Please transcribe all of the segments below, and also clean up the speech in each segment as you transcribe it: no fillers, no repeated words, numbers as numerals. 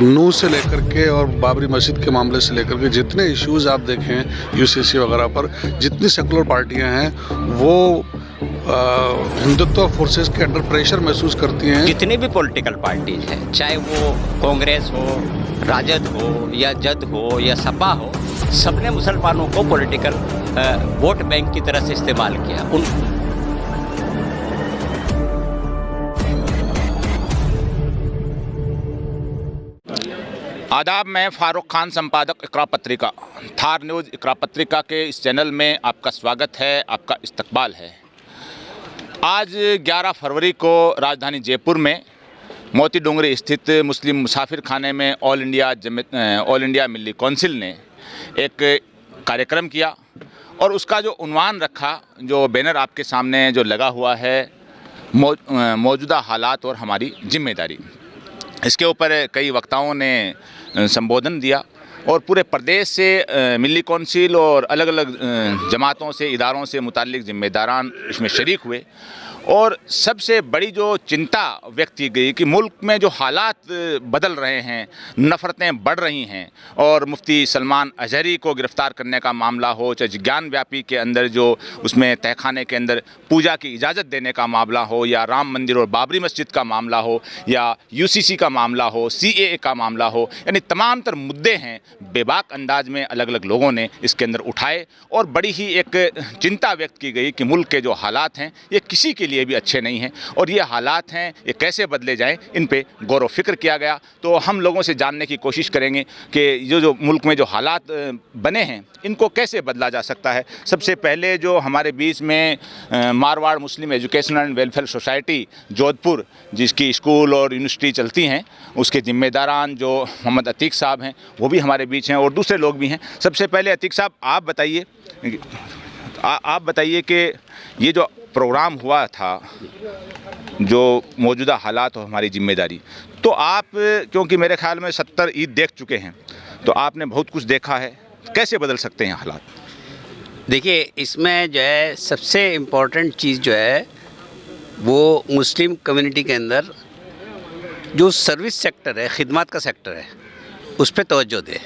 नूह से लेकर के और बाबरी मस्जिद के मामले से लेकर के जितने इश्यूज आप देखें यूसीसी वगैरह पर, जितनी सेकुलर पार्टियां हैं वो हिंदुत्व फोर्सेस के अंडर प्रेशर महसूस करती हैं। जितनी भी पॉलिटिकल पार्टीज हैं, चाहे वो कांग्रेस हो, राजद हो या जद हो या सपा हो, सबने मुसलमानों को पॉलिटिकल वोट बैंक की तरह से इस्तेमाल किया। आदाब, मैं फारूक खान, संपादक इकरा पत्रिका। थार न्यूज़ इकरा पत्रिका के इस चैनल में आपका स्वागत है, आपका इस्तकबाल है। आज 11 फरवरी को राजधानी जयपुर में मोती डोंगरी स्थित मुस्लिम मुसाफिर खाने में ऑल इंडिया मिल्ली कौंसिल ने एक कार्यक्रम किया और उसका जो उन्वान रखा, जो बैनर आपके सामने जो लगा हुआ है, मौजूदा हालात और हमारी जिम्मेदारी। इसके ऊपर कई वक्ताओं ने संबोधन दिया और पूरे प्रदेश से मिल्ली कौंसिल और अलग अलग जमातों से, इदारों से मुताल्लिक जिम्मेदारान इसमें शरीक हुए। और सबसे बड़ी जो चिंता व्यक्त की गई कि मुल्क में जो हालात बदल रहे हैं, नफ़रतें बढ़ रही हैं, और मुफ्ती सलमान अजहरी को गिरफ़्तार करने का मामला हो, चाहे ज्ञान व्यापी के अंदर जो उसमें तहखाने के अंदर पूजा की इजाज़त देने का मामला हो, या राम मंदिर और बाबरी मस्जिद का मामला हो, या यूसीसी का मामला हो, CAA का मामला हो, यानी तमाम तर मुद्दे हैं बेबाक अंदाज में अलग अलग लोगों ने इसके अंदर उठाए। और बड़ी ही एक चिंता व्यक्त की गई कि मुल्क के जो हालात हैं ये किसी के लिए भी अच्छे नहीं हैं, और ये हालात हैं ये कैसे बदले जाएं, इन पे गौर व फिक्र किया गया। तो हम लोगों से जानने की कोशिश करेंगे कि जो मुल्क में जो हालात बने हैं इनको कैसे बदला जा सकता है। सबसे पहले जो हमारे बीच में Marwar Muslim educational and welfare society Jodhpur, जिसकी स्कूल और यूनिवर्सिटी चलती हैं, उसके जिम्मेदारान जो मोहम्मद अतीक साहब हैं वो भी हमारे बीच हैं, और दूसरे लोग भी हैं। सबसे पहले अतीक साहब आप बताइए कि ये जो प्रोग्राम हुआ था, जो मौजूदा हालात और हमारी जिम्मेदारी, तो आप, क्योंकि मेरे ख्याल में 70 ईद देख चुके हैं, तो आपने बहुत कुछ देखा है, कैसे बदल सकते हैं हालात? देखिए, इसमें जो है सबसे इम्पोर्टेंट चीज़ जो है वो मुस्लिम कम्युनिटी के अंदर जो सर्विस सेक्टर है, खिदमत का सेक्टर है, उस पर तवज्जो दे,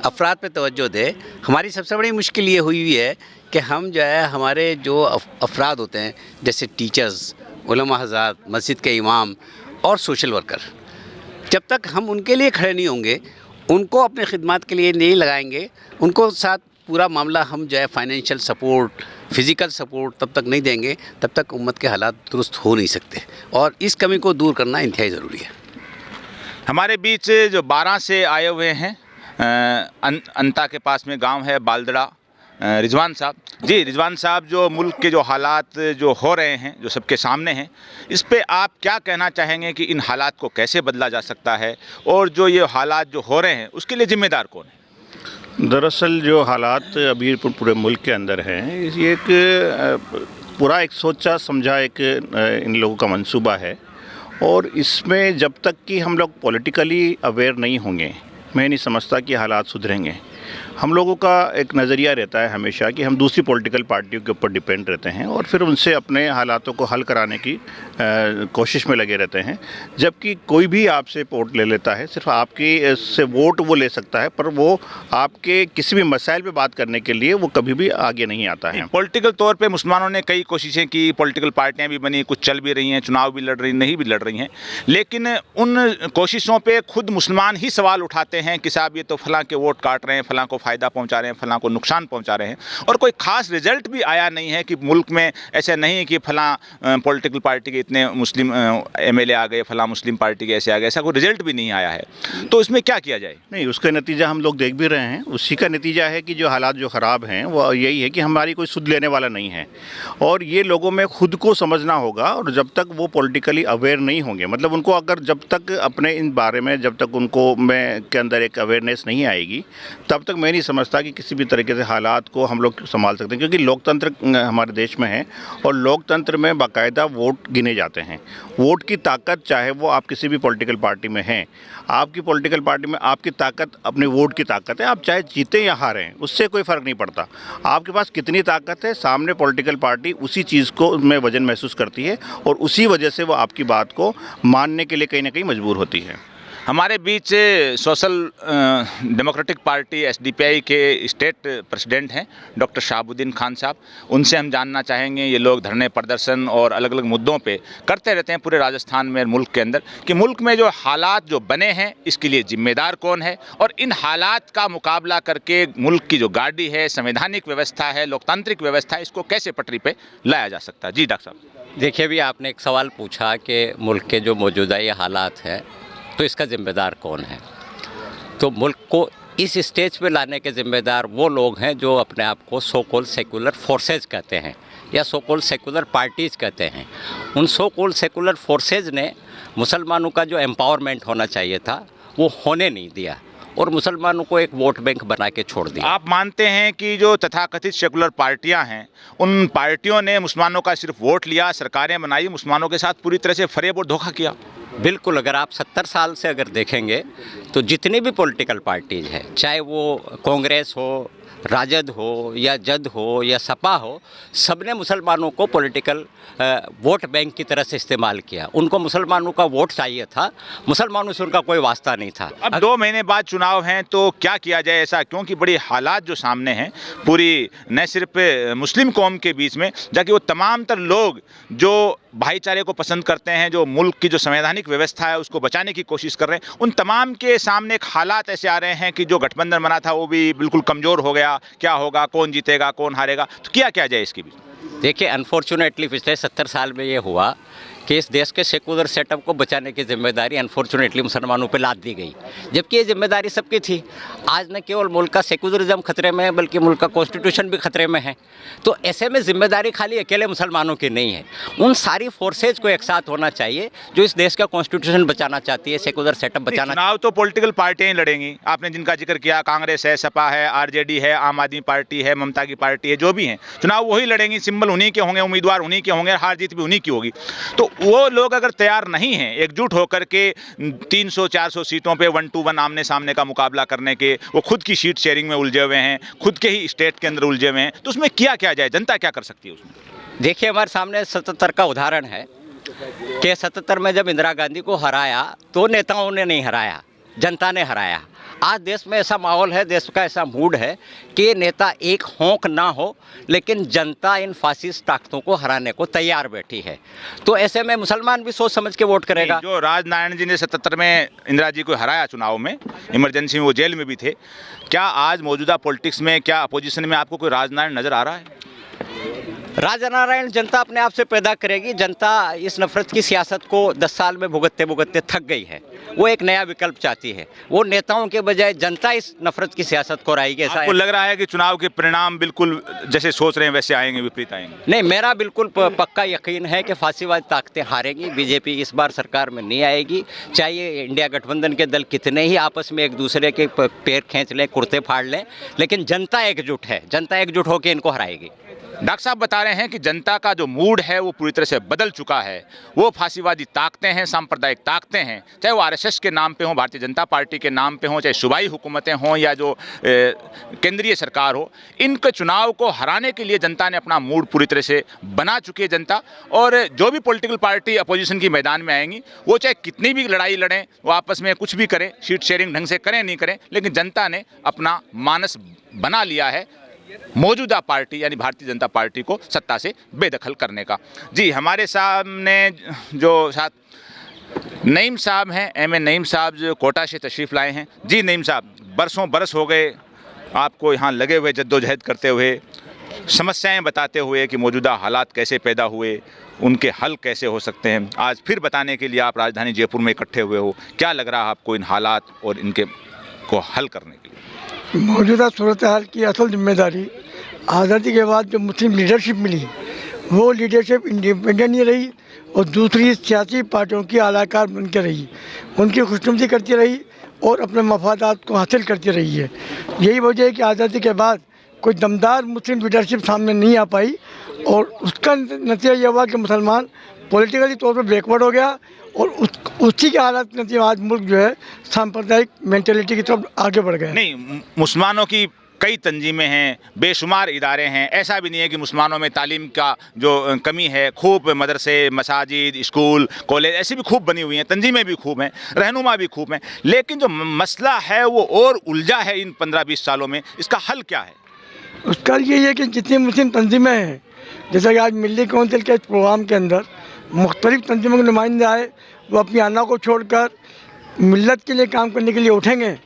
अफराद पे तवज्जो दे। हमारी सबसे बड़ी मुश्किल ये हुई है कि हम जो है हमारे जो अफराद होते हैं, जैसे टीचर्स, उलमा हज़रात, मस्जिद के इमाम और सोशल वर्कर, जब तक हम उनके लिए खड़े नहीं होंगे, उनको अपने खिदमत के लिए नहीं लगाएंगे, उनको साथ पूरा मामला हम जो है फाइनेंशियल सपोर्ट, फ़िज़िकल सपोर्ट तब तक नहीं देंगे, तब तक उम्मत के हालात दुरुस्त हो नहीं सकते, और इस कमी को दूर करना इंतहाई ज़रूरी है। हमारे बीच जो 12 से आए हुए हैं, अंता के पास में गांव है बालदड़ा, रिजवान साहब। जी रिजवान साहब, जो मुल्क के जो हालात जो हो रहे हैं, जो सबके सामने हैं, इस पे आप क्या कहना चाहेंगे कि इन हालात को कैसे बदला जा सकता है, और जो ये हालात जो हो रहे हैं उसके लिए ज़िम्मेदार कौन है? दरअसल जो हालात अभी पूरे मुल्क के अंदर हैं, ये एक पूरा एक सोचा समझा एक इन लोगों का मंसूबा है, और इसमें जब तक कि हम लोग पॉलिटिकली अवेयर नहीं होंगे, मैं नहीं समझता कि हालात सुधरेंगे। हम लोगों का एक नज़रिया रहता है हमेशा कि हम दूसरी पॉलिटिकल पार्टियों के ऊपर डिपेंड रहते हैं और फिर उनसे अपने हालातों को हल कराने की कोशिश में लगे रहते हैं। जबकि कोई भी आपसे वोट ले लेता है, सिर्फ आपकी से वोट वो ले सकता है, पर वो आपके किसी भी मसाइल पे बात करने के लिए वो कभी भी आगे नहीं आता है। पॉलिटिकल तौर पे मुसलमानों ने कई कोशिशें की, पॉलिटिकल पार्टियाँ भी बनी, कुछ चल भी रही हैं, चुनाव भी लड़ रही, नहीं भी लड़ रही हैं, लेकिन उन कोशिशों पर खुद मुसलमान ही सवाल उठाते हैं कि साहब ये तो फलां के वोट काट रहे हैं, फलां को फ़ायदा पहुंचा रहे हैं, फलां को नुकसान पहुंचा रहे हैं, और कोई खास रिजल्ट भी आया नहीं है कि मुल्क में ऐसा नहीं है कि फलां पॉलिटिकल पार्टी के इतने मुस्लिम MLA आ गए, फलां मुस्लिम पार्टी के ऐसे आ गए, ऐसा कोई रिजल्ट भी नहीं आया है। तो इसमें क्या किया जाए? नहीं, उसका नतीजा हम लोग देख भी रहे हैं। उसी का नतीजा है कि जो हालात जो ख़राब हैं वो यही है कि हमारी कोई सुध लेने वाला नहीं है, और ये लोगों में खुद को समझना होगा। और जब तक वो पॉलिटिकली अवेयर नहीं होंगे, मतलब उनको अगर जब तक अपने इन बारे में जब तक उनको के अंदर एक अवेयरनेस नहीं आएगी, तब तक मैं नहीं समझता कि किसी भी तरीके से हालात को हम लोग संभाल सकते हैं। क्योंकि लोकतंत्र हमारे देश में है, और लोकतंत्र में बाकायदा वोट गिने जाते हैं। वोट की ताकत, चाहे वो आप किसी भी पॉलिटिकल पार्टी में हैं, आपकी पॉलिटिकल पार्टी में आपकी ताकत अपने वोट की ताकत है। आप चाहे जीतें या हारें, उससे कोई फ़र्क नहीं पड़ता। आपके पास कितनी ताकत है, सामने पॉलिटिकल पार्टी उसी चीज़ को में वजन महसूस करती है, और उसी वजह से वो आपकी बात को मानने के लिए कहीं ना कहीं मजबूर होती है। हमारे बीच सोशल डेमोक्रेटिक पार्टी एसडीपीआई के स्टेट प्रेसिडेंट हैं डॉक्टर शहाबुद्दीन खान साहब। उनसे हम जानना चाहेंगे, ये लोग धरने प्रदर्शन और अलग अलग मुद्दों पे करते रहते हैं पूरे राजस्थान में, मुल्क के अंदर, कि मुल्क में जो हालात जो बने हैं इसके लिए जिम्मेदार कौन है और इन हालात का मुकाबला करके मुल्क की जो गाड़ी है, संवैधानिक व्यवस्था है, लोकतांत्रिक व्यवस्था है, इसको कैसे पटरी पे लाया जा सकता है। जी डॉक्टर साहब। देखिए, अभी आपने एक सवाल पूछा कि मुल्क के जो मौजूदा ये हालात हैं तो इसका ज़िम्मेदार कौन है। तो मुल्क को इस स्टेज पे लाने के ज़िम्मेदार वो लोग हैं जो अपने आप को सो कॉल्ड सेकुलर फोर्सेज कहते हैं या सो कॉल्ड सेकुलर पार्टीज़ कहते हैं। उन सो कॉल्ड सेकुलर फोर्सेज ने मुसलमानों का जो एम्पावरमेंट होना चाहिए था वो होने नहीं दिया और मुसलमानों को एक वोट बैंक बना के छोड़ दिया। आप मानते हैं कि जो तथाकथित सेकुलर पार्टियां हैं, उन पार्टियों ने मुसलमानों का सिर्फ वोट लिया, सरकारें बनाई, मुसलमानों के साथ पूरी तरह से फरेब और धोखा किया? बिल्कुल। अगर आप 70 साल से अगर देखेंगे तो जितनी भी पॉलिटिकल पार्टीज़ हैं, चाहे वो कांग्रेस हो, राजद हो या जद हो या सपा हो, सब ने मुसलमानों को पॉलिटिकल वोट बैंक की तरह से इस्तेमाल किया। उनको मुसलमानों का वोट चाहिए था, मुसलमानों से उनका कोई वास्ता नहीं था। अब 2 महीने बाद चुनाव हैं तो क्या किया जाए ऐसा, क्योंकि बड़ी हालात जो सामने हैं पूरी न सिर्फ मुस्लिम कौम के बीच में, जाकि वो तमाम तर लोग जो भाईचारे को पसंद करते हैं, जो मुल्क की जो संवैधानिक व्यवस्था है उसको बचाने की कोशिश कर रहे हैं, उन तमाम के सामने एक हालात ऐसे आ रहे हैं कि जो गठबंधन बना था वो भी बिल्कुल कमज़ोर हो गया। क्या होगा, कौन जीतेगा, कौन हारेगा, तो क्या किया जाए इसकी भी? देखिए, अनफॉर्चुनेटली पिछले 70 साल में ये हुआ कि इस देश के सेकुलर सेटअप को बचाने की जिम्मेदारी अनफॉर्चुनेटली मुसलमानों पे लाद दी गई, जबकि ये जिम्मेदारी सबकी थी। आज न केवल मुल्क का सेकुलरिज्म खतरे में है बल्कि मुल्क का कॉन्स्टिट्यूशन भी खतरे में है। तो ऐसे में जिम्मेदारी खाली अकेले मुसलमानों की नहीं है, उन सारी फोर्सेज को एक साथ होना चाहिए जो इस देश का कॉन्स्टिट्यूशन बचाना चाहती है, सेकुलर सेटअप बचाना। चुनाव तो पॉलिटिकल पार्टियां ही लड़ेंगी। आपने जिनका जिक्र किया, कांग्रेस है, सपा है, आरजेडी है, आम आदमी पार्टी है, ममता की पार्टी है, जो भी हैं, चुनाव वही लड़ेंगी, सिंबल उन्हीं के होंगे, उम्मीदवार उन्हीं के होंगे, हार जीत भी उन्हीं की होगी। तो वो लोग अगर तैयार नहीं हैं एकजुट होकर के 300-400 सीटों पे 1 to 1 आमने सामने का मुकाबला करने के, वो खुद की सीट शेयरिंग में उलझे हुए हैं, खुद के ही स्टेट के अंदर उलझे हुए हैं, तो उसमें क्या किया जाए, जनता क्या कर सकती है उसमें? देखिए, हमारे सामने 77 का उदाहरण है कि 77 में जब इंदिरा गांधी को हराया तो नेताओं ने नहीं हराया, जनता ने हराया। आज देश में ऐसा माहौल है, देश का ऐसा मूड है कि नेता एक होंक ना हो, लेकिन जनता इन फासिस्ट ताकतों को हराने को तैयार बैठी है। तो ऐसे में मुसलमान भी सोच समझ के वोट करेगा। जो राजनारायण जी ने 77 में इंदिरा जी को हराया चुनाव में, इमरजेंसी में वो जेल में भी थे, क्या आज मौजूदा पॉलिटिक्स में, क्या अपोजिशन में आपको कोई राजनारायण नजर आ रहा है? राजनारायण जनता अपने आप से पैदा करेगी। जनता इस नफरत की सियासत को 10 साल में भुगतते भुगतते थक गई है, वो एक नया विकल्प चाहती है। वो नेताओं के बजाय जनता इस नफरत की सियासत को राएगी। ऐसा आपको लग रहा है कि चुनाव के परिणाम बिल्कुल जैसे सोच रहे हैं वैसे आएंगे, विपरीत आएंगे? नहीं, मेरा बिल्कुल पक्का यकीन है कि फांसीवादी ताकतें हारेंगी। बीजेपी इस बार सरकार में नहीं आएगी, चाहे इंडिया गठबंधन के दल कितने ही आपस में एक दूसरे के पैर खींच लें, कुर्ते फाड़ लें, लेकिन जनता एकजुट है, जनता एकजुट होकर इनको हराएगी। डॉक्टर साहब बता रहे हैं कि जनता का जो मूड है वो पूरी तरह से बदल चुका है। वो फांसीवादी ताकतें हैं, सांप्रदायिक ताकतें हैं, चाहे वो आरएसएस के नाम पे हों, भारतीय जनता पार्टी के नाम पे हों, चाहे सूबाई हुकूमतें हों या जो केंद्रीय सरकार हो, इनके चुनाव को हराने के लिए जनता ने अपना मूड पूरी तरह से बना चुकी है जनता। और जो भी पॉलिटिकल पार्टी अपोजिशन की मैदान में आएंगी, वो चाहे कितनी भी लड़ाई लड़ें, वो आपस में कुछ भी करें, सीट शेयरिंग ढंग से करें नहीं करें, लेकिन जनता ने अपना मानस बना लिया है मौजूदा पार्टी यानी भारतीय जनता पार्टी को सत्ता से बेदखल करने का। जी, हमारे सामने जो साथ नईम साहब हैं, एमए नईम साहब, जो कोटा से तशरीफ़ लाए हैं। जी नईम साहब, बरसों बरस हो गए आपको यहाँ लगे हुए, जद्दोजहद करते हुए, समस्याएं बताते हुए कि मौजूदा हालात कैसे पैदा हुए, उनके हल कैसे हो सकते हैं। आज फिर बताने के लिए आप राजधानी जयपुर में इकट्ठे हुए हो, क्या लग रहा है आपको इन हालात और इनके को हल करने के लिए? मौजूदा सूरत हाल की असल जिम्मेदारी आज़ादी के बाद जो मुस्लिम लीडरशिप मिली, वो लीडरशिप इंडिपेंडेंट नहीं रही और दूसरी सियासी पार्टियों की आलाकार बन के रही, उनकी खुशनुदी करती रही और अपने मफादात को हासिल करती रही है। यही वजह है कि आज़ादी के बाद कोई दमदार मुस्लिम लीडरशिप सामने नहीं आ पाई और उसका नतीजा ये हुआ कि मुसलमान पॉलिटिकली तौर पर बैकवर्ड हो गया और उसी के हालात में आज मुल्क जो है सांप्रदायिक मेंटेलिटी की तरफ आगे बढ़ गया। नहीं, मुसलमानों की कई तंजीमें हैं, बेशुमार इदारे हैं। ऐसा भी नहीं है कि मुसलमानों में तालीम का जो कमी है, खूब मदरसे, मसाजिद, स्कूल, कॉलेज ऐसी भी खूब बनी हुई हैं, तंजीमें भी खूब हैं, रहनुमा भी खूब हैं। लेकिन जो मसला है वो और उलझा है इन 15-20 सालों में। इसका हल क्या है? उसका यही है कि जितनी मुस्लिम तंजीमें हैं, जैसा कि आज मिली कौंसिल के प्रोग्राम के अंदर मुख्तलिफ तंजीमों के नुमाइंदे आए, वो अपनी आना को छोड़कर मिल्लत के लिए काम करने के लिए उठेंगे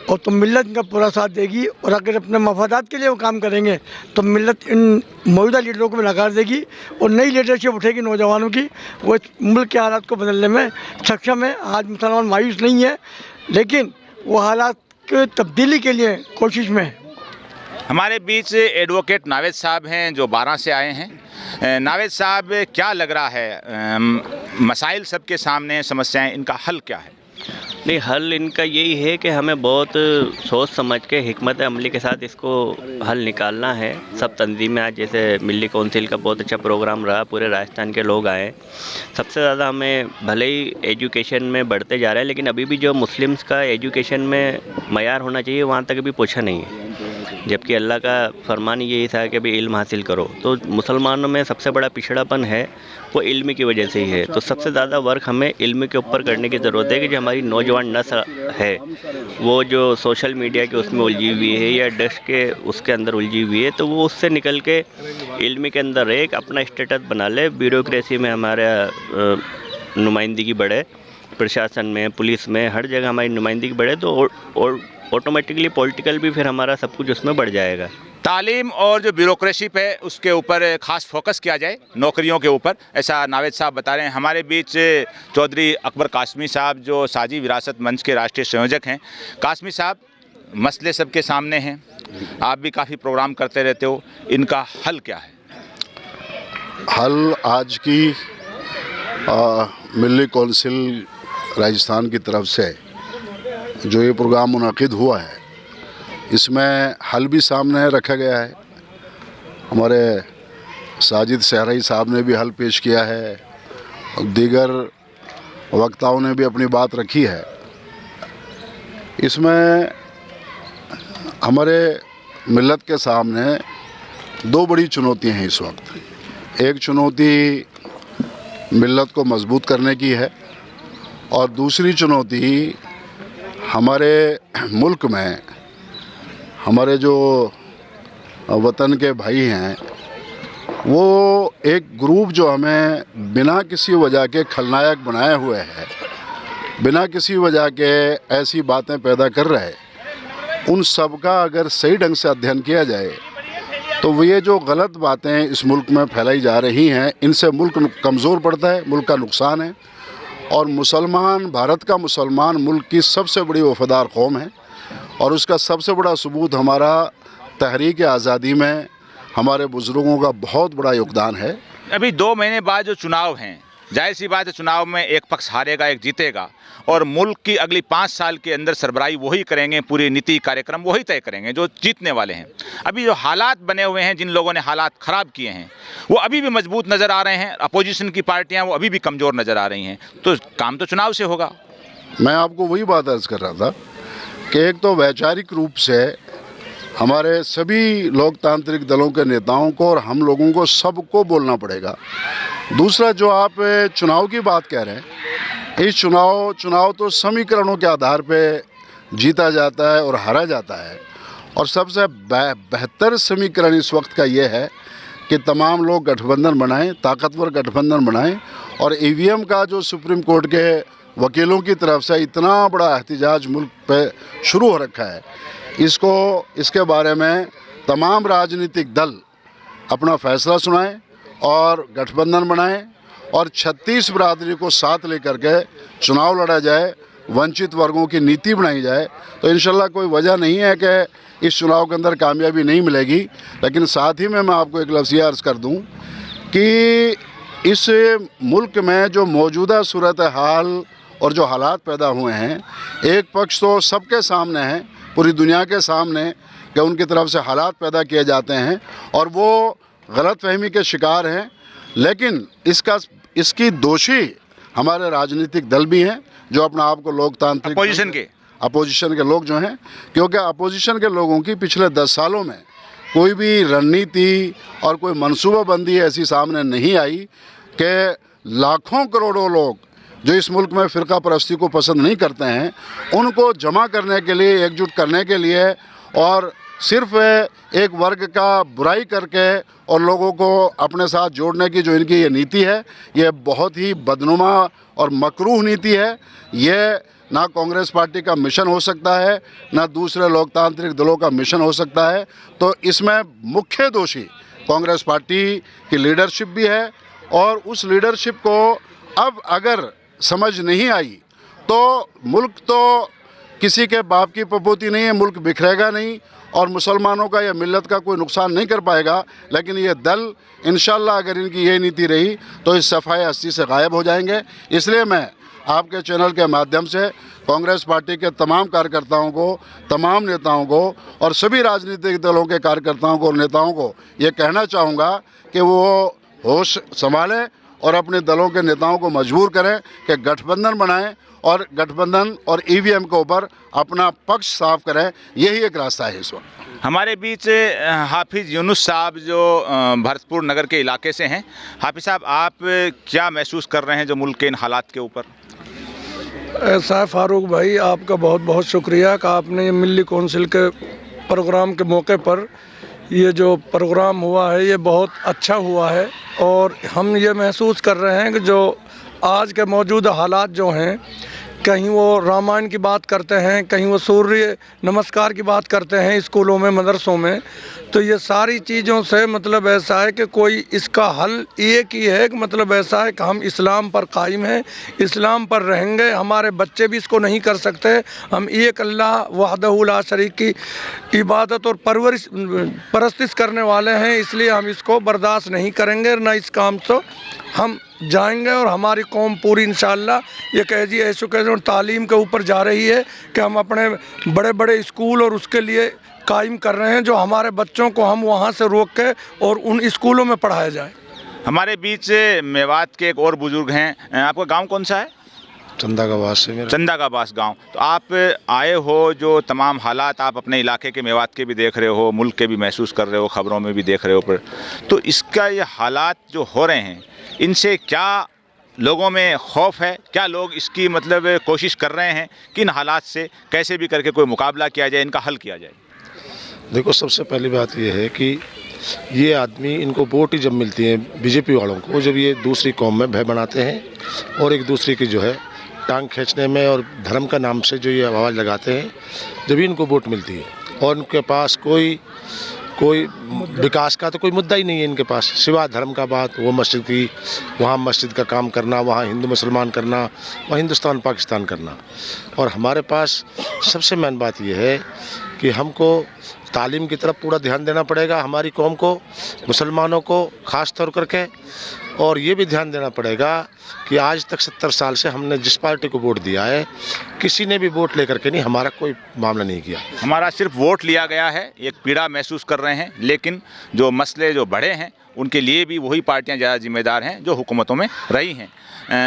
और तो मिल्लत इनका पूरा साथ देगी। और अगर अपने मफादात के लिए वो काम करेंगे तो मिल्लत इन मौजूदा लीडरों को भी नकार देगी और नई लीडरशिप उठेगी नौजवानों की, वो इस मुल्क के हालात को बदलने में सक्षम है। आज मुसलमान मायूस नहीं है, लेकिन वो हालात की तब्दीली के लिए कोशिश में है। हमारे बीच एडवोकेट नावेद साहब हैं जो 12 से आए हैं। नावेद साहब, क्या लग रहा है, मसाइल सबके सामने हैं, समस्याएं, इनका हल क्या है? नहीं, हल इनका यही है कि हमें बहुत सोच समझ के हिकमत अमली के साथ इसको हल निकालना है। सब तंजीमें आज जैसे मिली कौंसिल का बहुत अच्छा प्रोग्राम रहा, पूरे राजस्थान के लोग आए। सबसे ज़्यादा हमें भले ही एजुकेशन में बढ़ते जा रहे हैं, लेकिन अभी भी जो मुस्लिम्स का एजुकेशन में मयार होना चाहिए वहाँ तक अभी पहुँचा नहीं है। जबकि अल्लाह का फरमान यही था कि अभी इल्म हासिल करो। तो मुसलमानों में सबसे बड़ा पिछड़ापन है वो इल्म की वजह से ही है। तो सबसे ज़्यादा वर्क हमें इल्म के ऊपर करने की ज़रूरत है कि जो हमारी नौजवान नस्ल है वो जो सोशल मीडिया के उसमें उलझी हुई है या डस्ट के उसके अंदर उलझी हुई है, तो वो उससे निकल के इल्म के अंदर एक अपना स्टेटस बना ले। ब्यूरोक्रेसी में हमारा नुमाइंदगी बढ़े, प्रशासन में, पुलिस में, हर जगह हमारी नुमाइंदगी बढ़े, तो और ऑटोमेटिकली पॉलिटिकल भी फिर हमारा सब कुछ उसमें बढ़ जाएगा। तालीम और जो ब्यूरोक्रेसी पे उसके ऊपर ख़ास फोकस किया जाए, नौकरियों के ऊपर, ऐसा नावेद साहब बता रहे हैं। हमारे बीच चौधरी अकबर कासमी साहब जो साजी विरासत मंच के राष्ट्रीय संयोजक हैं। कासमी साहब, मसले सबके सामने हैं, आप भी काफ़ी प्रोग्राम करते रहते हो, इनका हल क्या है? हल आज की मिली कौंसिल राजस्थान की तरफ से जो ये प्रोग्राम मुनाकिद हुआ है, इसमें हल भी सामने रखा गया है। हमारे साजिद सहराई साहब ने भी हल पेश किया है और दीगर वक्ताओं ने भी अपनी बात रखी है। इसमें हमारे मिल्लत के सामने दो बड़ी चुनौतियां हैं इस वक्त। एक चुनौती मिल्लत को मजबूत करने की है और दूसरी चुनौती हमारे मुल्क में हमारे जो वतन के भाई हैं वो एक ग्रुप जो हमें बिना किसी वजह के खलनायक बनाए हुए है, बिना किसी वजह के ऐसी बातें पैदा कर रहे, उन सब का अगर सही ढंग से अध्ययन किया जाए तो वो ये जो गलत बातें इस मुल्क में फैलाई जा रही हैं, इनसे मुल्क कमज़ोर पड़ता है, मुल्क का नुकसान है। और मुसलमान, भारत का मुसलमान मुल्क की सबसे बड़ी वफादार कौम है और उसका सबसे बड़ा सबूत हमारा तहरीक आज़ादी में हमारे बुज़ुर्गों का बहुत बड़ा योगदान है। अभी 2 महीने बाद जो चुनाव हैं, जाहिर सी बात है चुनाव में एक पक्ष हारेगा, एक जीतेगा, और मुल्क की अगली 5 साल के अंदर सरबराही वही करेंगे, पूरी नीति कार्यक्रम वही तय करेंगे जो जीतने वाले हैं। अभी जो हालात बने हुए हैं, जिन लोगों ने हालात ख़राब किए हैं, वो अभी भी मजबूत नज़र आ रहे हैं। अपोजिशन की पार्टियां वो अभी भी कमज़ोर नज़र आ रही हैं। तो काम तो चुनाव से होगा। मैं आपको वही बात अर्ज़ कर रहा था कि एक तो वैचारिक रूप से हमारे सभी लोकतांत्रिक दलों के नेताओं को और हम लोगों को सबको बोलना पड़ेगा। दूसरा, जो आप चुनाव की बात कह रहे हैं, इस चुनाव तो समीकरणों के आधार पे जीता जाता है और हारा जाता है। और सबसे बेहतर समीकरण इस वक्त का ये है कि तमाम लोग गठबंधन बनाएं, ताकतवर गठबंधन बनाएं। और ईवीएम का जो सुप्रीम कोर्ट के वकीलों की तरफ से इतना बड़ा एहतजाज मुल्क पे शुरू हो रखा है, इसके बारे में तमाम राजनीतिक दल अपना फैसला सुनाएं और गठबंधन बनाएं और 36 बरादरी को साथ लेकर के चुनाव लड़ा जाए, वंचित वर्गों की नीति बनाई जाए। तो इंशाल्लाह कोई वजह नहीं है कि इस चुनाव के अंदर कामयाबी नहीं मिलेगी। लेकिन साथ ही में मैं आपको एक लफ्ज़ अर्ज़ कर दूं कि इस मुल्क में जो मौजूदा सूरत हाल और जो हालात पैदा हुए हैं, एक पक्ष तो सबके सामने है, पूरी दुनिया के सामने, कि उनकी तरफ से हालात पैदा किए जाते हैं और वो गलतफहमी के शिकार हैं। लेकिन इसकी दोषी हमारे राजनीतिक दल भी हैं जो अपना आप को लोकतांत्रिक अपोजिशन के लोग जो हैं, क्योंकि अपोजिशन के लोगों की पिछले 10 सालों में कोई भी रणनीति और कोई मनसूबाबंदी ऐसी सामने नहीं आई कि लाखों करोड़ों लोग जो इस मुल्क में फ़िरका परस्ती को पसंद नहीं करते हैं उनको जमा करने के लिए, एकजुट करने के लिए और सिर्फ एक वर्ग का बुराई करके और लोगों को अपने साथ जोड़ने की जो इनकी ये नीति है, ये बहुत ही बदनुमा और मकरूह नीति है। ये ना कांग्रेस पार्टी का मिशन हो सकता है, ना दूसरे लोकतांत्रिक दलों का मिशन हो सकता है। तो इसमें मुख्य दोषी कांग्रेस पार्टी की लीडरशिप भी है और उस लीडरशिप को अब अगर समझ नहीं आई तो मुल्क तो किसी के बाप की पपोती नहीं है, मुल्क बिखरेगा नहीं और मुसलमानों का या मिल्लत का कोई नुकसान नहीं कर पाएगा। लेकिन ये दल इंशाल्लाह अगर इनकी ये नीति रही तो इस सफ़ाई हस्ती से गायब हो जाएंगे। इसलिए मैं आपके चैनल के माध्यम से कांग्रेस पार्टी के तमाम कार्यकर्ताओं को, तमाम नेताओं को और सभी राजनीतिक दलों के कार्यकर्ताओं को और नेताओं को ये कहना चाहूँगा कि वो होश संभालें और अपने दलों के नेताओं को मजबूर करें कि गठबंधन बनाएं और गठबंधन और ईवीएम के ऊपर अपना पक्ष साफ करें। यही एक रास्ता है इस वक्त। हमारे बीच हाफिज़ यूनुस साहब जो भरतपुर नगर के इलाके से हैं। हाफिज़ साहब, आप क्या महसूस कर रहे हैं जो मुल्क के इन हालात के ऊपर? ऐसा है फारूक भाई, आपका बहुत बहुत शुक्रिया कि आपने ये मिली कौंसिल के प्रोग्राम के मौके पर ये जो प्रोग्राम हुआ है ये बहुत अच्छा हुआ है। और हम ये महसूस कर रहे हैं कि जो आज के मौजूदा हालात जो हैं, कहीं वो रामायण की बात करते हैं, कहीं वो सूर्य नमस्कार की बात करते हैं स्कूलों में, मदरसों में। तो ये सारी चीज़ों से मतलब ऐसा है कि कोई इसका हल एक ही है कि मतलब ऐसा है कि हम इस्लाम पर कायम हैं, इस्लाम पर रहेंगे। हमारे बच्चे भी इसको नहीं कर सकते। हम एक अल्लाह वहदहू ला शरीक की इबादत और परस्तिश करने वाले हैं, इसलिए हम इसको बर्दाश्त नहीं करेंगे, ना इस काम से हम जाएंगे। और हमारी कौम पूरी इंशाअल्लाह ये कह जी एजुकेशन तालीम के ऊपर जा रही है कि हम अपने बड़े बड़े स्कूल और उसके लिए कायम कर रहे हैं, जो हमारे बच्चों को हम वहाँ से रोक के और उन स्कूलों में पढ़ाया जाए। हमारे बीच मेवात के एक और बुजुर्ग हैं। आपका गांव कौन सा है? चंदा का बास है मेरा। चंदा का बास गाँव। तो आप आए हो, जो तमाम हालात आप अपने इलाके के मेवात के भी देख रहे हो, मुल्क के भी महसूस कर रहे हो, ख़बरों में भी देख रहे हो, तो इसका ये हालात जो हो रहे हैं इनसे क्या लोगों में खौफ है? क्या लोग इसकी मतलब कोशिश कर रहे हैं कि इन हालात से कैसे भी करके कोई मुकाबला किया जाए, इनका हल किया जाए? देखो, सबसे पहली बात ये है कि ये आदमी, इनको वोट ही जब मिलती है बीजेपी वालों को, जब ये दूसरी कौम में भय बनाते हैं और एक दूसरे की जो है टांग खींचने में और धर्म का नाम से जो ये आवाज़ लगाते हैं, जब इनको वोट मिलती है और उनके पास कोई विकास का तो कोई मुद्दा ही नहीं है इनके पास, सिवा धर्म का बात। वो मस्जिद की, वहाँ मस्जिद का काम करना, वहाँ हिंदू मुसलमान करना, वहाँ हिंदुस्तान पाकिस्तान करना। और हमारे पास सबसे मेन बात यह है कि हमको तालीम की तरफ पूरा ध्यान देना पड़ेगा, हमारी कौम को, मुसलमानों को ख़ास तौर करके। और ये भी ध्यान देना पड़ेगा कि आज तक 70 साल से हमने जिस पार्टी को वोट दिया है, किसी ने भी वोट लेकर के नहीं, हमारा कोई मामला नहीं किया। हमारा सिर्फ वोट लिया गया है, एक पीड़ा महसूस कर रहे हैं, लेकिन जो मसले जो बड़े हैं उनके लिए भी वही पार्टियां ज़्यादा जिम्मेदार हैं जो हुकूमतों में रही हैं।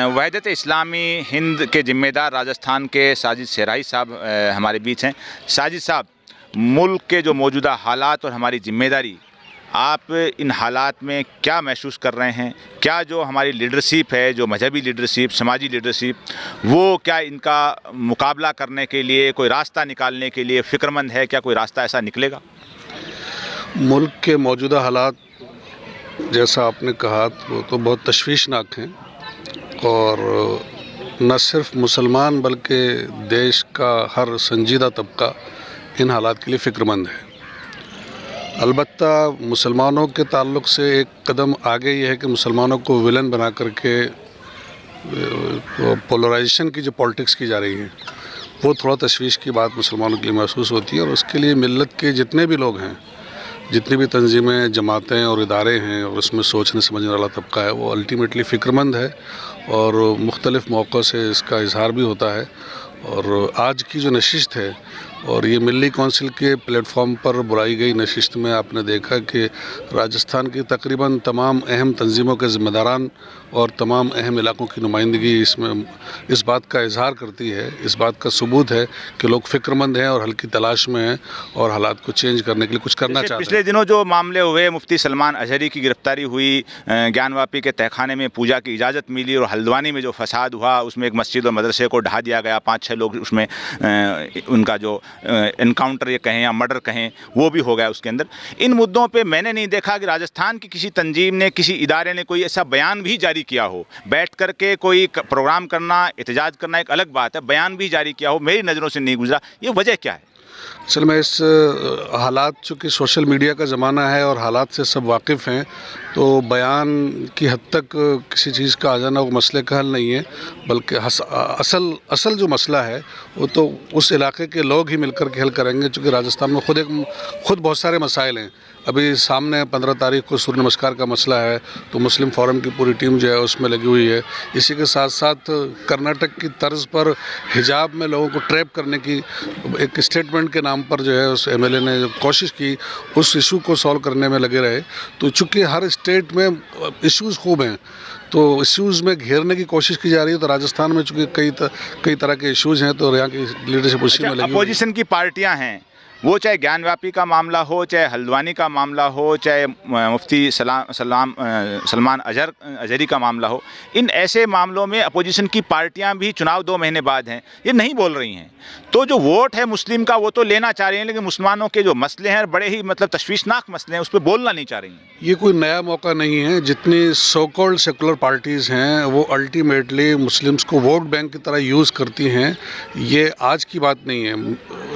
वहदत इस्लामी हिंद के जिम्मेदार राजस्थान के साजिद शेराई साहब हमारे बीच हैं। साजिद साहब, मुल्क के जो मौजूदा हालात और हमारी जिम्मेदारी, आप इन हालात में क्या महसूस कर रहे हैं? क्या जो हमारी लीडरशिप है, जो मजहबी लीडरशिप, समाजी लीडरशिप, वो क्या इनका मुकाबला करने के लिए, कोई रास्ता निकालने के लिए फ़िक्रमंद है? क्या कोई रास्ता ऐसा निकलेगा? मुल्क के मौजूदा हालात, जैसा आपने कहा, वो तो बहुत तशवीशनाक हैं और न सिर्फ मुसलमान बल्कि देश का हर संजीदा तबका इन हालात के लिए फ़िक्रमंद है। अलबत्ता मुसलमानों के ताल्लुक़ से एक कदम आगे ये है कि मुसलमानों को विलन बना करके पोलराइजेशन की जो पॉलिटिक्स की जा रही है, वो थोड़ा तशवीश की बात मुसलमानों के लिए महसूस होती है। और उसके लिए मिल्लत के जितने भी लोग हैं, जितनी भी तंजीमें, जमातें और इदारे हैं और उसमें सोचने समझने वाला तबका है, वो अल्टीमेटली फ़िक्रमंद है और मुख्तलिफ़ मौक़ों से इसका इजहार भी होता है। और आज की जो नशिस्त है और ये मिली कौंसिल के प्लेटफॉर्म पर बुलाई गई नशिस्त में आपने देखा कि राजस्थान की तकरीबन तमाम अहम तंजीमों के ज़िम्मेदारान और तमाम अहम इलाकों की नुमाइंदगी इसमें इस बात का इजहार करती है, इस बात का सबूत है कि लोग फ़िक्रमंद हैं और हल की तलाश में हैं और हालात को चेंज करने के लिए कुछ करना चाहते हैं। पिछले दिनों जो मामले हुए, मुफ्ती सलमान अजहरी की गिरफ्तारी हुई, ज्ञानवापी के तहखाने में पूजा की इजाज़त मिली और हल्द्वानी में जो फसाद हुआ उसमें एक मस्जिद और मदरसे को ढहा दिया गया, 5-6 लोग उसमें उनका जो एनकाउंटर ये कहें या मर्डर कहें वो भी हो गया उसके अंदर। इन मुद्दों पे मैंने नहीं देखा कि राजस्थान की किसी तंजीम ने, किसी इदारे ने कोई ऐसा बयान भी जारी किया हो। बैठ करके कोई प्रोग्राम करना, एहतजाज करना एक अलग बात है, बयान भी जारी किया हो मेरी नज़रों से नहीं गुजरा। ये वजह क्या है? असल में इस हालात, चूँकि सोशल मीडिया का ज़माना है और हालात से सब वाकिफ़ हैं, तो बयान की हद तक किसी चीज़ का आ जाना वो मसले का हल नहीं है, बल्कि असल जो मसला है वो तो उस इलाके के लोग ही मिलकर के हल करेंगे। चूँकि राजस्थान में खुद बहुत सारे मसाइल हैं। अभी सामने 15 तारीख को सूर्य नमस्कार का मसला है, तो मुस्लिम फोरम की पूरी टीम जो है उसमें लगी हुई है। इसी के साथ साथ कर्नाटक की तर्ज पर हिजाब में लोगों को ट्रैप करने की एक स्टेटमेंट के नाम पर जो है उस एमएलए ने जो कोशिश की, उस इशू को सॉल्व करने में लगे रहे। तो चूँकि हर स्टेट में इश्यूज़ खूब हैं, तो इश्यूज़ में घेरने की कोशिश की जा रही है। तो राजस्थान में चूँकि कई तरह के इश्यूज़ हैं, तो यहाँ की लीडरशिप उसी में लगी हुई है। अपोजिशन की पार्टियाँ हैं, वो चाहे ज्ञानव्यापी का मामला हो, चाहे हल्द्वानी का मामला हो, चाहे मुफ्ती सलमान अजहरी का मामला हो, इन ऐसे मामलों में अपोजिशन की पार्टियां भी चुनाव 2 महीने बाद हैं, ये नहीं बोल रही हैं। तो जो वोट है मुस्लिम का वो तो लेना चाह रही हैं, लेकिन मुसलमानों के जो मसले हैं बड़े ही तशवीशनाक मसले हैं, उस पर बोलना नहीं चाह रही हैं। ये कोई नया मौका नहीं है। जितनी सो कॉल्ड सेकुलर पार्टीज़ हैं वो अल्टीमेटली मुस्लिम्स को वोट बैंक की तरह यूज़ करती हैं। ये आज की बात नहीं है।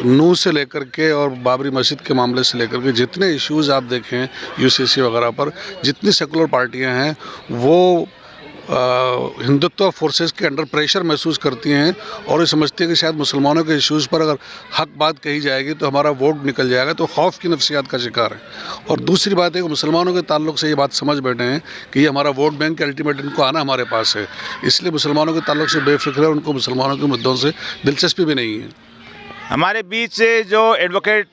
नूह से लेकर के और बाबरी मस्जिद के मामले से लेकर के जितने इश्यूज़ आप देखें यूसीसी वगैरह पर, जितनी सेकुलर पार्टियां हैं वो हिंदुत्व फोर्सेस के अंडर प्रेशर महसूस करती हैं और ये समझती है कि शायद मुसलमानों के इश्यूज़ पर अगर हक बात कही जाएगी तो हमारा वोट निकल जाएगा, तो खौफ की नफ्सियात का शिकार है। और दूसरी बात है कि मुसलमानों के ताल्लुक से ये बात समझ बैठे हैं कि ये हमारा वोट बैंक अल्टीमेट इनको आना हमारे पास है, इसलिए मुसलमानों के ताल्लुक से बेफिक्र है, उनको मुसलमानों के मुद्दों से दिलचस्पी भी नहीं है। हमारे बीच से जो एडवोकेट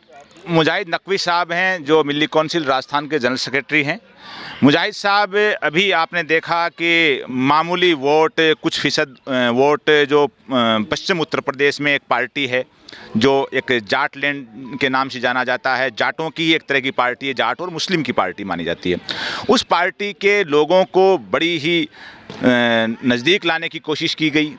मुजाहिद नकवी साहब हैं, जो मिली कौंसिल राजस्थान के जनरल सेक्रेटरी हैं। मुजाहिद साहब, अभी आपने देखा कि मामूली वोट, कुछ फ़ीसद वोट जो पश्चिम उत्तर प्रदेश में एक पार्टी है जो एक जाट लैंड के नाम से जाना जाता है, जाटों की एक तरह की पार्टी है, जाट और मुस्लिम की पार्टी मानी जाती है, उस पार्टी के लोगों को बड़ी ही नज़दीक लाने की कोशिश की गई।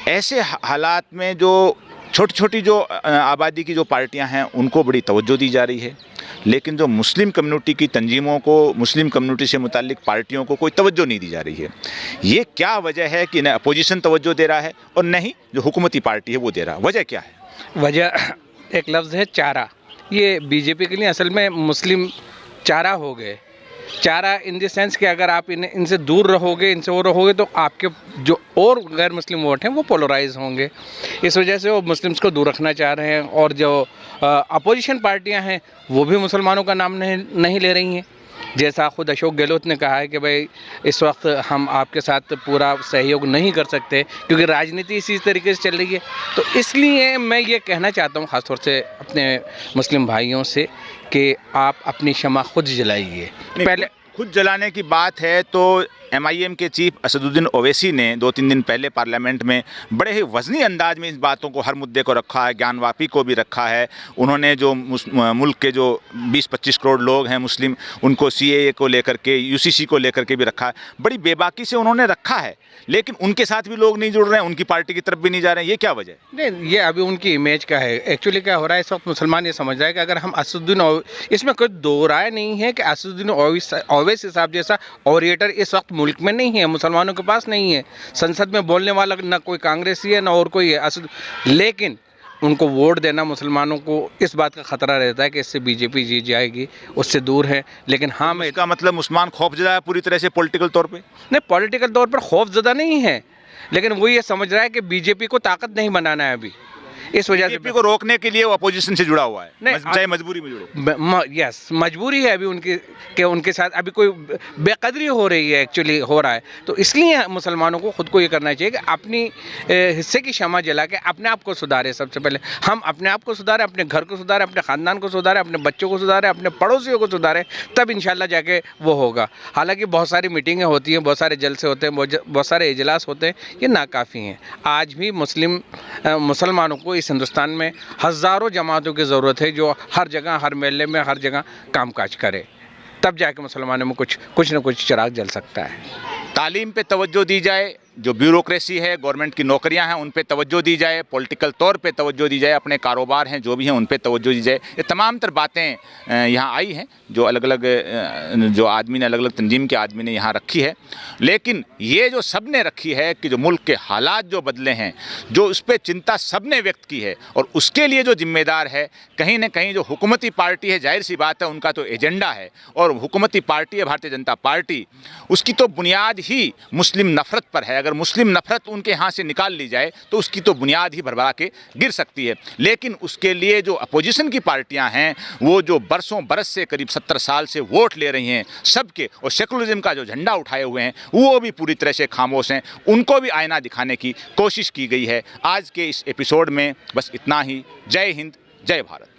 ऐसे हालात में जो छोटी छोटी जो आबादी की जो पार्टियां हैं उनको बड़ी तवज्जो दी जा रही है, लेकिन जो मुस्लिम कम्युनिटी की तंजीमों को, मुस्लिम कम्युनिटी से मुताल्लिक पार्टियों को कोई तवज्जो नहीं दी जा रही है। ये क्या वजह है कि न अपोजिशन तवज्जो दे रहा है और न ही जो हुकूमती पार्टी है वो दे रहा है? वजह क्या है? वजह एक लफ्ज़ है चारा। ये बीजेपी के लिए असल में मुस्लिम चारा हो गए। चारा इन द सेंस कि अगर आप इनसे दूर रहोगे, इनसे वो रहोगे, तो आपके जो और गैर मुस्लिम वोट हैं वो पोलराइज होंगे। इस वजह से वो मुस्लिम्स को दूर रखना चाह रहे हैं। और जो अपोजिशन पार्टियां हैं वो भी मुसलमानों का नाम नहीं ले रही हैं। जैसा खुद अशोक गहलोत ने कहा है कि भाई इस वक्त हम आपके साथ पूरा सहयोग नहीं कर सकते क्योंकि राजनीति इसी तरीके से चल रही है। तो इसलिए मैं ये कहना चाहता हूँ ख़ासतौर से अपने मुस्लिम भाइयों से कि आप अपनी शमा खुद जलाइए। पहले खुद जलाने की बात है तो MIM के चीफ असदुद्दीन ओवैसी ने 2-3 दिन पहले पार्लियामेंट में बड़े ही वज़नी अंदाज में इस बातों को, हर मुद्दे को रखा है, ज्ञानवापी को भी रखा है। उन्होंने जो मुल्क के जो 20-25 करोड़ लोग हैं मुस्लिम, उनको CAA को लेकर के, UCC को लेकर के भी रखा है। बड़ी बेबाकी से उन्होंने रखा है, लेकिन उनके साथ भी लोग नहीं जुड़ रहे हैं, उनकी पार्टी की तरफ भी नहीं जा रहे हैं। ये क्या वजह है? नहीं, ये अभी उनकी इमेज का है। एक्चुअली क्या हो रहा है इस वक्त, मुसलमान ये समझ रहा है कि अगर हम असदुद्दीन, इसमें कोई दो राय नहीं है कि असदुद्दीन ओवैसी साहब जैसा ऑरिएटर इस वक्त मुल्क में नहीं है, मुसलमानों के पास नहीं है। संसद में बोलने वाला ना कोई कांग्रेसी है ना और कोई है। लेकिन उनको वोट देना मुसलमानों को इस बात का ख़तरा रहता है कि इससे बीजेपी जीत जाएगी, उससे दूर है। लेकिन हाँ, मैं इसका मतलब मुसलमान खौफजदा है पूरी तरह से पॉलिटिकल तौर पे? नहीं, पॉलिटिकल तौर पर खौफजदा नहीं है, लेकिन वो ये समझ रहा है कि बीजेपी को ताकत नहीं बनाना है अभी। इस वजह से बीजेपी को रोकने के लिए वो अपोजिशन से जुड़ा हुआ है, नहीं, चाहे मजबूरी में जुड़े। यस, मजबूरी है अभी उनके साथ अभी कोई बेकदरी हो रही है, एक्चुअली हो रहा है। तो इसलिए मुसलमानों को खुद को ये करना चाहिए कि अपनी हिस्से की शमा जला के अपने आप को सुधारे। सबसे पहले हम अपने आप को सुधारें, अपने घर को सुधारें, अपने ख़ानदान को सुधारें, अपने बच्चों को सुधारें, अपने पड़ोसियों को सुधारें, तब इंशाल्लाह जाके वो होगा। हालांकि बहुत सारी मीटिंगें होती हैं, बहुत सारे जलसे होते हैं, बहुत सारे इजलास होते हैं, ये नाकाफ़ी हैं। आज भी मुसलमानों को इस हिंदुस्तान में हज़ारों जमातों की ज़रूरत है जो हर जगह, हर महल्ले में, हर जगह कामकाज करे, तब जाके मुसलमानों में कुछ न कुछ चिराग जल सकता है। तालीम पे तवज्जो दी जाए, जो ब्यूरोक्रेसी है, गवर्नमेंट की नौकरियां हैं, उन पे तवज्जो दी जाए, पॉलिटिकल तौर पे तवज्जो दी जाए, अपने कारोबार हैं जो भी हैं उन पे तवज्जो दी जाए। ये तमाम तर बातें यहाँ आई हैं जो अलग अलग जो आदमी ने, अलग अलग तंजीम के आदमी ने यहाँ रखी है। लेकिन ये जो सब ने रखी है कि जो मुल्क के हालात जो बदले हैं, जो उस पर चिंता सब ने व्यक्त की है, और उसके लिए जो जिम्मेदार है कहीं ना कहीं जो हुकूमती पार्टी है, जाहिर सी बात है उनका तो एजेंडा है, और हुकूमती पार्टी है भारतीय जनता पार्टी, उसकी तो बुनियाद ही मुस्लिम नफ़रत पर है। अगर मुस्लिम नफ़रत उनके यहाँ से निकाल ली जाए तो उसकी तो बुनियाद ही भरभरा के गिर सकती है। लेकिन उसके लिए जो अपोजिशन की पार्टियां हैं, वो जो बरसों बरस से, करीब 70 साल से वोट ले रही हैं सबके, और सेकुलरिज्म का जो झंडा उठाए हुए हैं वो भी पूरी तरह से खामोश हैं, उनको भी आईना दिखाने की कोशिश की गई है। आज के इस एपिसोड में बस इतना ही। जय हिंद, जय भारत।